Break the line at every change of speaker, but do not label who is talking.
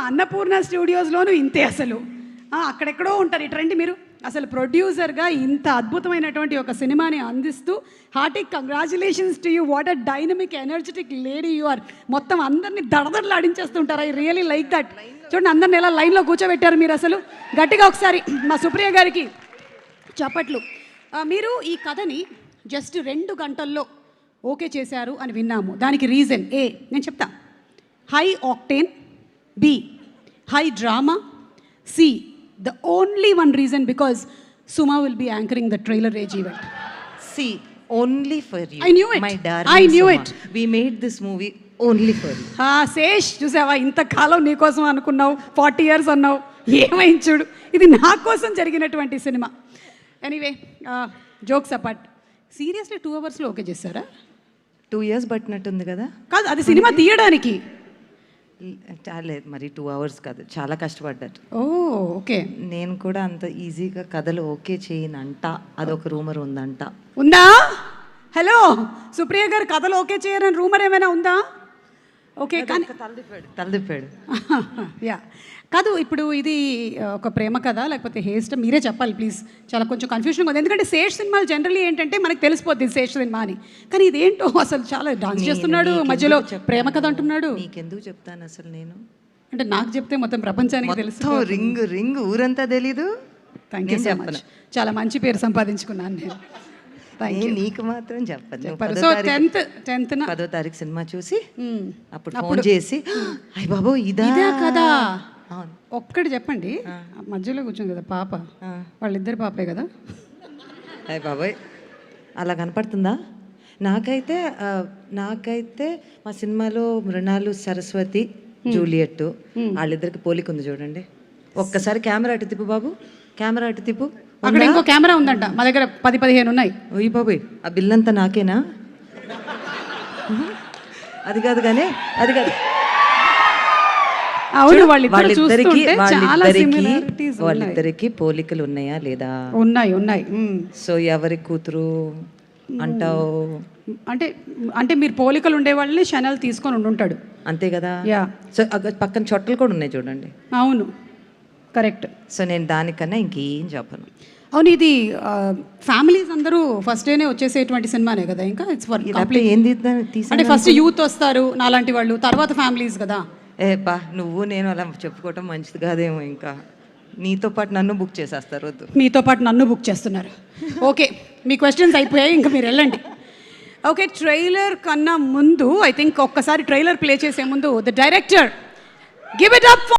అన్నపూర్ణ స్టూడియోస్లోనూ ఇంతే అసలు. అక్కడెక్కడో ఉంటారు. ఇటండి మీరు అసలు ప్రొడ్యూసర్గా ఇంత అద్భుతమైనటువంటి ఒక సినిమాని అందిస్తూ hearty congratulations to you. What a dynamic energetic lady you are. మొత్తం అందరినీ దడదడలాడించేస్తుంటారు. I really like that. చూడండి అందరిని ఎలా లైన్లో కూర్చోబెట్టారు మీరు. అసలు గట్టిగా ఒకసారి మా సుప్రియ గారికి చప్పట్లు. మీరు ఈ కథని జస్ట్ 2 గంటల్లో ఓకే చేశారు అని విన్నాము. దానికి రీజన్ ఏ నేను చెప్తా. High octane, B high drama, C the only one reason because Suma will be anchoring the trailer age event.
See, only for you.
I knew it.
My darling
I knew
Suma.
it.
We made this movie only for you.
Sesh చూసావా, ఇంతకాలం నీకోసం అనుకున్నావు, 40 years అన్నావు, ఏమైంది చూడు. ఇది నా కోసం జరిగినటువంటి cinema. Anyway jokes apart, seriously 2 అవర్స్లో ఓకే చేశారా?
2 years పట్టినట్టుంది కదా.
కాదు, అది సినిమా తీయడానికి.
లేదు మరి 2 hours కాదు, చాలా కష్టపడ్డారు.
ఓ ఓకే.
నేను కూడా అంత ఈజీగా కథలు ఓకే చేయనంట, అదొక రూమర్ ఉందంట.
ఉందా? హలో సుప్రియ గారు, కథలు ఓకే చేయరని రూమర్ ఏమైనా ఉందా? ఓకే కానీ
తలదిప్పాడు.
యా కాదు, ఇప్పుడు ఇది ఒక ప్రేమ కథ లేకపోతే హేస్ట్ మీరే చెప్పాలి ప్లీజ్. చాలా కొంచెం కన్ఫ్యూజన్ ఉంది. ఎందుకంటే శేష్ సినిమాలు జనరల్లీ ఏంటంటే మనకు తెలిసిపోద్ది శేష్ సినిమా అని, కానీ ఇదేంటో అసలు చాలా డాన్స్ చేస్తున్నాడు, మధ్యలో ప్రేమ కథ అంటున్నాడు.
నీకెందుకు చెప్తాను అసలు నేను?
అంటే నాకు చెప్తే మొత్తం ప్రపంచానికి తెలుసు.
రింగ్ ఊరంతా తెలీదు.
Thank you so much. చాలా మంచి పేరు సంపాదించుకున్నాను నేను.
నీకు మాత్రం చెప్పదు.
సో 10th
10వ సినిమా చూసి అప్పుడు ఫోన్ చేసి అయ్య బాబు ఇదా
కదా ఒక్కటి చెప్పండి. మధ్యలో కూర్చుంది కదా పాప, వాళ్ళిద్దరు పాపే కదా.
అయ్య బాబాయ్ అలా కనపడుతుందా? నాకైతే మా సినిమాలో మృణాలు, సరస్వతి, జూలియట్ వాళ్ళిద్దరికి పోలిక ఉంది చూడండి. ఒక్కసారి కెమెరా అటు తిప్పు బాబు, కెమెరా అటు తిప్పు.
అక్కడ ఇంకో కెమెరా ఉందంట, మా దగ్గర 10-15 ఉన్నాయి.
ఓయ్ బాబోయ్, ఆ బిల్ అంతా నాకేనా? అది కాదు కానీ అది కాదు. వాళ్ళిద్దరికి పోలికలు ఉన్నాయా లేదా?
ఉన్నాయి.
సో ఎవరి కూతురు అంటావు?
అంటే మీరు పోలికలు ఉండే వాళ్ళని ఛానల్ తీసుకొని ఉంటాడు అంతే
కదా. సో పక్కన చొట్టలు కూడా ఉన్నాయి చూడండి.
అవును కరెక్ట్.
సో నేను దానికన్నా ఇంకేం చెప్పను.
అవును, ఇది ఫ్యామిలీస్ అందరూ ఫస్ట్ డేనే వచ్చేసేటువంటి సినిమానే కదా. ఇంకా ఇట్స్ ఫర్
ఏంది
అంటే ఫస్ట్ యూత్ వస్తారు నాలాంటి వాళ్ళు, తర్వాత ఫ్యామిలీస్ కదా.
నువ్వు నేను అలా చెప్పుకోవటం మంచిది కాదేమో. ఇంకా నీతో పాటు నన్ను బుక్ చేసేస్తారు. వద్దు,
మీతో పాటు నన్ను బుక్ చేస్తున్నారు. ఓకే, మీ క్వశ్చన్స్ అయిపోయాయి, ఇంకా మీరు వెళ్ళండి. ఓకే, ట్రైలర్ కన్నా ముందు ఐ థింక్ ఒక్కసారి ట్రైలర్ ప్లే చేసే ముందు the director give it up.